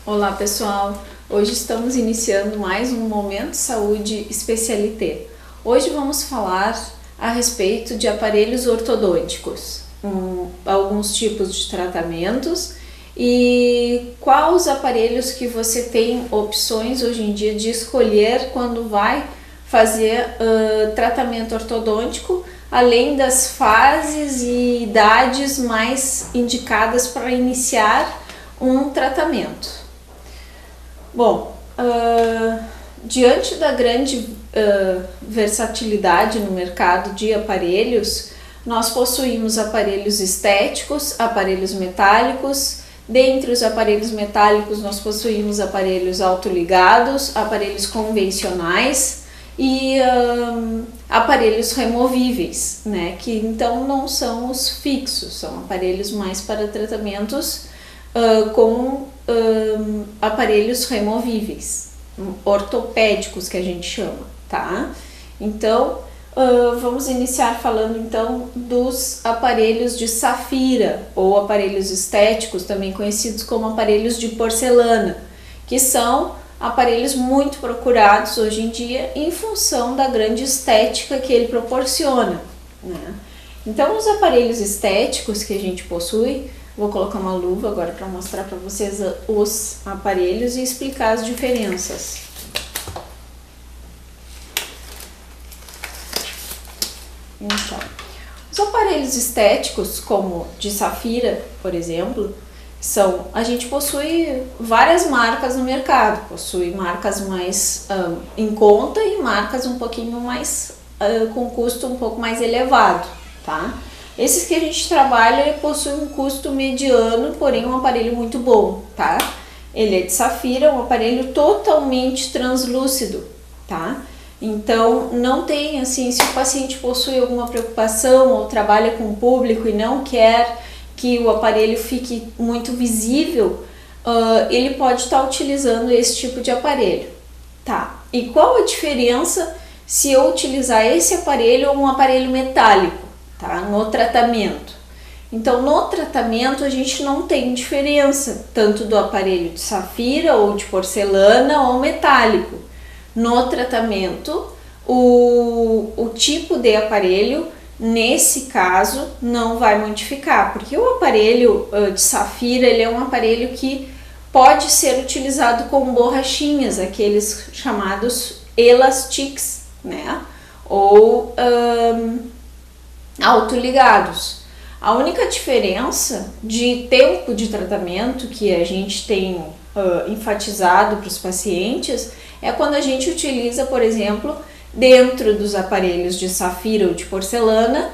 Olá pessoal, hoje estamos iniciando mais um Momento Saúde Especialité. Hoje vamos falar a respeito de aparelhos ortodônticos, alguns tipos de tratamentos e quais os aparelhos que você tem opções hoje em dia de escolher quando vai fazer tratamento ortodôntico, além das fases e idades mais indicadas para iniciar um tratamento. Bom, diante da grande versatilidade no mercado de aparelhos, nós possuímos aparelhos estéticos, aparelhos metálicos. Dentre os aparelhos metálicos, nós possuímos aparelhos autoligados, aparelhos convencionais e aparelhos removíveis, né? Que então não são os fixos, são aparelhos mais para tratamentos com aparelhos removíveis, ortopédicos que a gente chama, tá? Então, vamos iniciar falando então dos aparelhos de safira ou aparelhos estéticos, também conhecidos como aparelhos de porcelana, que são aparelhos muito procurados hoje em dia em função da grande estética que ele proporciona, né? Então, os aparelhos estéticos que a gente possui, vou colocar uma luva agora para mostrar para vocês os aparelhos e explicar as diferenças. Então, os aparelhos estéticos, como de safira, por exemplo, a gente possui várias marcas no mercado, possui marcas mais em conta e marcas um pouquinho mais com custo um pouco mais elevado, tá? Esses que a gente trabalha, ele possui um custo mediano, porém um aparelho muito bom, tá? Ele é de safira, um aparelho totalmente translúcido, tá? Então, não tem, assim, se o paciente possui alguma preocupação ou trabalha com o público e não quer que o aparelho fique muito visível, ele pode estar utilizando esse tipo de aparelho, tá? E qual a diferença se eu utilizar esse aparelho ou um aparelho metálico? Tá? No tratamento. Então, no tratamento a gente não tem diferença tanto do aparelho de safira ou de porcelana ou metálico. No tratamento, o tipo de aparelho, nesse caso, não vai modificar, porque o aparelho de safira, ele é um aparelho que pode ser utilizado com borrachinhas, aqueles chamados elastics, né? Ou autoligados. A única diferença de tempo de tratamento que a gente tem enfatizado para os pacientes é quando a gente utiliza, por exemplo, dentro dos aparelhos de safira ou de porcelana,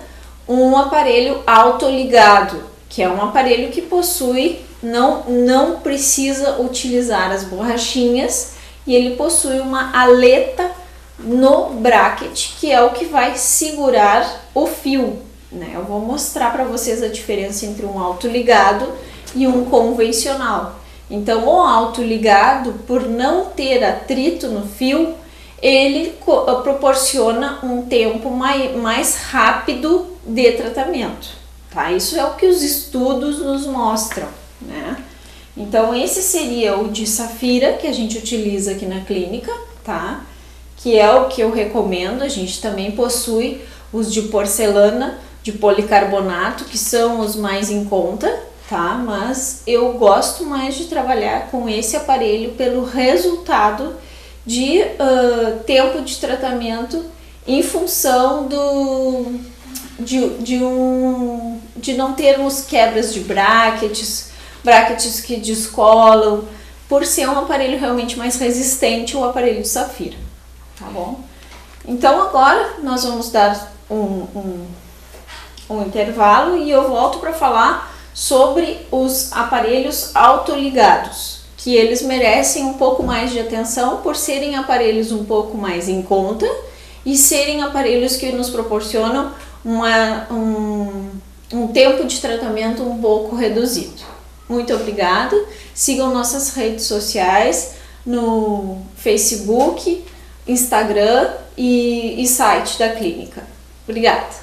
um aparelho autoligado, que é um aparelho que possui, não precisa utilizar as borrachinhas e ele possui uma aleta no bracket, que é o que vai segurar o fio, né? Eu vou mostrar para vocês a diferença entre um autoligado e um convencional. Então, o autoligado, por não ter atrito no fio, ele proporciona um tempo mais rápido de tratamento, tá? Isso é o que os estudos nos mostram, né? Então, esse seria o de safira, que a gente utiliza aqui na clínica, tá? Que é o que eu recomendo. A gente também possui os de porcelana, de policarbonato, que são os mais em conta, tá? Mas eu gosto mais de trabalhar com esse aparelho pelo resultado de tempo de tratamento em função de não termos quebras de brackets que descolam, por ser um aparelho realmente mais resistente, o aparelho de safira. Tá bom? Então agora nós vamos dar um intervalo e eu volto para falar sobre os aparelhos autoligados, que eles merecem um pouco mais de atenção por serem aparelhos um pouco mais em conta e serem aparelhos que nos proporcionam um tempo de tratamento um pouco reduzido. Muito obrigada, sigam nossas redes sociais no Facebook, Instagram e site da clínica. Obrigada!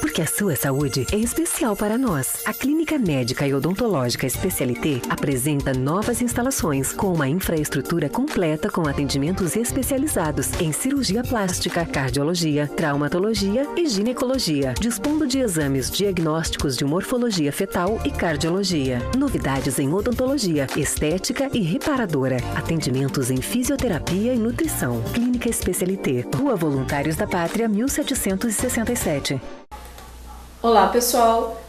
Porque a sua saúde é especial para nós. A Clínica Médica e Odontológica Especialité apresenta novas instalações com uma infraestrutura completa com atendimentos especializados em cirurgia plástica, cardiologia, traumatologia e ginecologia, dispondo de exames diagnósticos de morfologia fetal e cardiologia. Novidades em odontologia, estética e reparadora. Atendimentos em fisioterapia e nutrição. Clínica Especialité, Rua Voluntários da Pátria, 1767. Olá pessoal,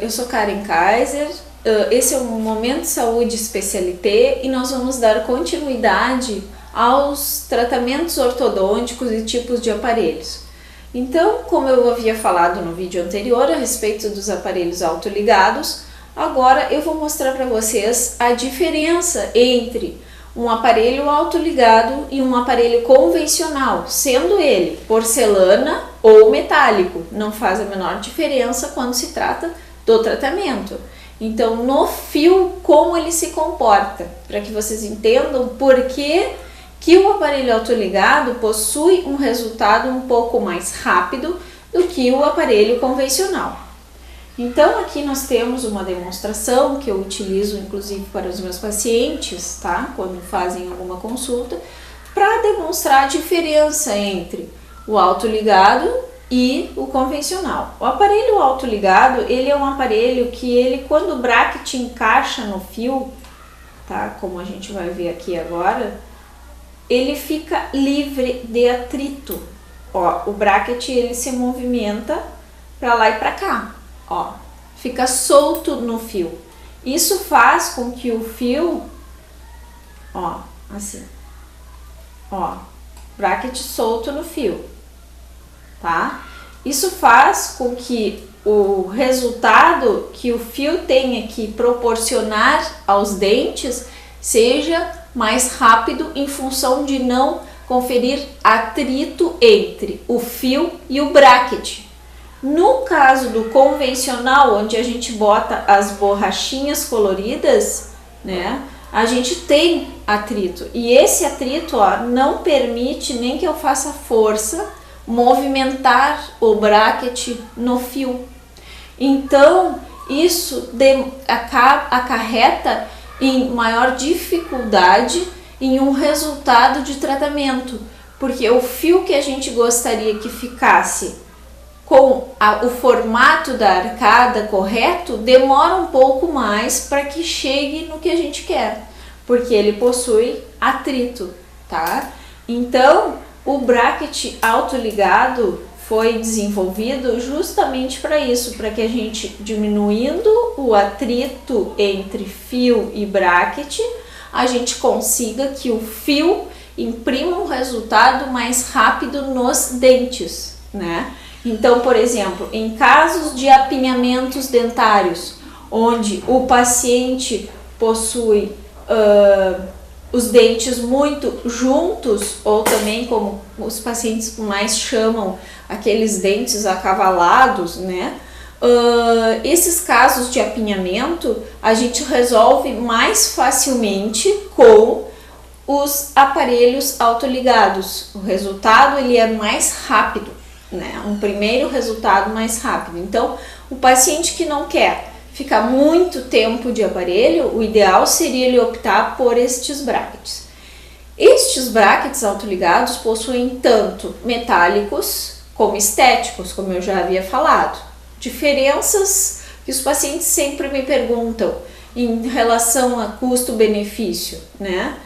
eu sou Karen Kaiser, esse é o Momento Saúde Especialité e nós vamos dar continuidade aos tratamentos ortodônticos e tipos de aparelhos. Então, como eu havia falado no vídeo anterior a respeito dos aparelhos autoligados, agora eu vou mostrar para vocês a diferença entre um aparelho autoligado e um aparelho convencional, sendo ele porcelana ou metálico, não faz a menor diferença quando se trata do tratamento. Então, no fio, como ele se comporta, para que vocês entendam por que o aparelho autoligado possui um resultado um pouco mais rápido do que o aparelho convencional. Então, aqui nós temos uma demonstração que eu utilizo inclusive para os meus pacientes, tá? Quando fazem alguma consulta, para demonstrar a diferença entre o autoligado e o convencional. O aparelho autoligado, ele é um aparelho que ele, quando o bracket encaixa no fio, tá? Como a gente vai ver aqui agora, ele fica livre de atrito. Ó, o bracket ele se movimenta para lá e para cá. Ó, fica solto no fio. Isso faz com que o fio, ó, assim, ó, bracket solto no fio, tá? Isso faz com que o resultado que o fio tenha que proporcionar aos dentes seja mais rápido em função de não conferir atrito entre o fio e o bracket. No caso do convencional, onde a gente bota as borrachinhas coloridas, né, a gente tem atrito. E esse atrito, ó, não permite nem que eu faça força movimentar o bracket no fio. Então, isso acarreta em maior dificuldade em um resultado de tratamento, porque o fio que a gente gostaria que ficasse com o formato da arcada correto, demora um pouco mais para que chegue no que a gente quer, porque ele possui atrito, tá? Então, o bracket autoligado foi desenvolvido justamente para isso, para que a gente, diminuindo o atrito entre fio e bracket, a gente consiga que o fio imprima um resultado mais rápido nos dentes, né? Então, por exemplo, em casos de apinhamentos dentários, onde o paciente possui os dentes muito juntos, ou também como os pacientes mais chamam, aqueles dentes acavalados, né? Esses casos de apinhamento a gente resolve mais facilmente com os aparelhos autoligados. O resultado ele é mais rápido, né? Um primeiro resultado mais rápido. Então, o paciente que não quer ficar muito tempo de aparelho, o ideal seria ele optar por estes brackets. Estes brackets autoligados possuem tanto metálicos como estéticos, como eu já havia falado. Diferenças que os pacientes sempre me perguntam em relação a custo-benefício, né?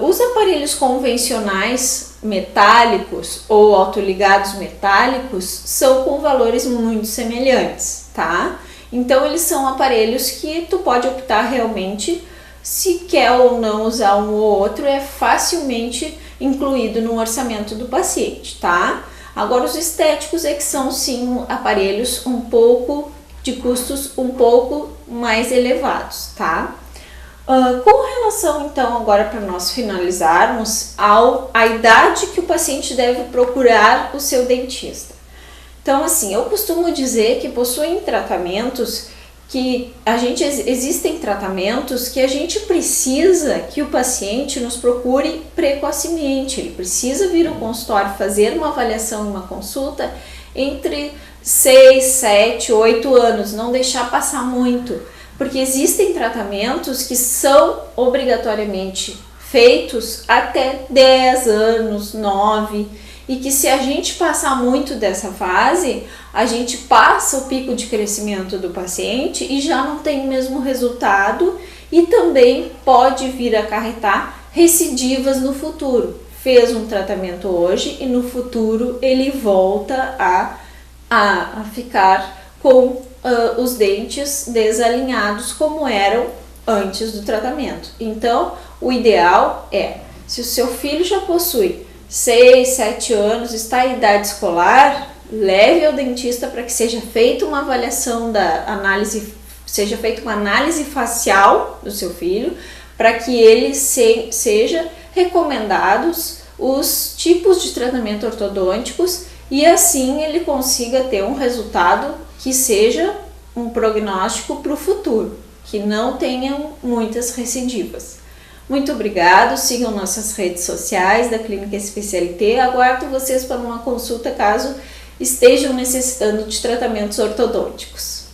Os aparelhos convencionais metálicos ou autoligados metálicos são com valores muito semelhantes, tá? Então eles são aparelhos que tu pode optar realmente se quer ou não usar um ou outro, é facilmente incluído no orçamento do paciente, tá? Agora os estéticos é que são sim aparelhos um pouco de custos um pouco mais elevados, tá? Com relação então agora para nós finalizarmos a idade que o paciente deve procurar o seu dentista. Então assim, eu costumo dizer que possuem tratamentos que existem tratamentos que a gente precisa que o paciente nos procure precocemente. Ele precisa vir ao consultório fazer uma avaliação, uma consulta entre 6, 7, 8 anos, não deixar passar muito, porque existem tratamentos que são obrigatoriamente feitos até 10 anos, 9, e que se a gente passar muito dessa fase, a gente passa o pico de crescimento do paciente e já não tem o mesmo resultado e também pode vir a acarretar recidivas no futuro. Fez um tratamento hoje e no futuro ele volta a ficar com os dentes desalinhados como eram antes do tratamento. Então, o ideal é, se o seu filho já possui 6, 7 anos, está em idade escolar, leve ao dentista para que seja feita uma avaliação seja feita uma análise facial do seu filho, para que ele seja recomendados os tipos de tratamento ortodônticos e assim ele consiga ter um resultado que seja um prognóstico para o futuro, que não tenham muitas recidivas. Muito obrigado, sigam nossas redes sociais da Clínica Especialité, aguardo vocês para uma consulta caso estejam necessitando de tratamentos ortodônticos.